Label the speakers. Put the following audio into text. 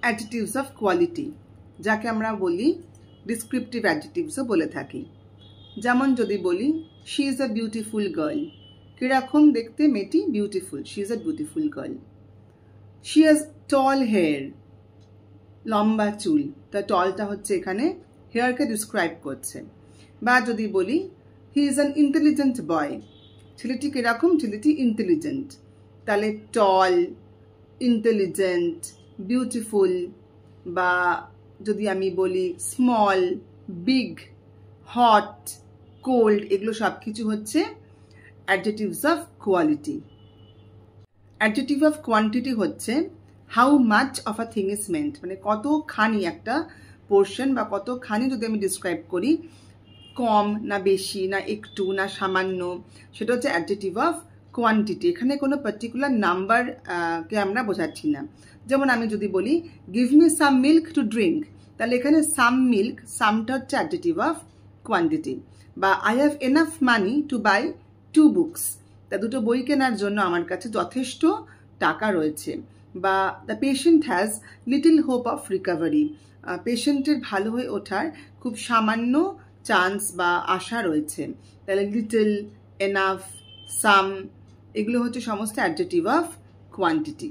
Speaker 1: Adjectives of quality, যাকে আমরা বলি ডিসক্রিপটিভ অ্যাডজেক্টিভসও বলে থাকি। যেমন যদি বলি she is a beautiful girl, কিরকম দেখতে মেয়েটি? Beautiful, she is a beautiful girl. She has tall hair, লম্বা চুল, তা টলটা হচ্ছে এখানে হেয়ারকে ডিসক্রাইব করছে। বা যদি বলি হি ইজ অ্যান ইন্টেলিজেন্ট বয়, ছেলেটি কিরকম? ছেলেটি ইন্টেলিজেন্ট, তাহলে টল, ইন্টেলিজেন্ট, বিউটিফুল। বা যদি আমি বলি স্মল, বিগ, হট, কোল্ড, এগুলো সব কিছু হচ্ছে adjectives of quality. Adjective of quantity হচ্ছে how much of a thing is meant, মানে কতখানি একটা পোর্শন বা কতখানি যদি আমি ডিসক্রাইব করি, কম না বেশি না একটু না সামান্য, সেটা হচ্ছে অ্যাডজেক্টিভ অফ কোয়ান্টিটি। এখানে কোনো পার্টিকুলার নাম্বার কে আমরা বোঝাচ্ছি না। যেমন আমি যদি বলি give me some milk to drink, তাহলে এখানে সাম মিল্ক, সামটা হচ্ছে অ্যাডজেক্টিভ অফ কোয়ান্টিটি। বা I have enough money to buy 2 books, তা 2টো বই কেনার জন্য আমার কাছে যথেষ্ট টাকা রয়েছে। বা the patient has little hope of recovery, পেশেন্টের ভালো হয়ে ওঠার খুব সামান্য চান্স বা আশা রয়েছে। তাহলে লিটল, এনাফ, সাম, এগুলো হচ্ছে সমস্ত অ্যাডজেক্টিভ অফ কোয়ান্টিটি।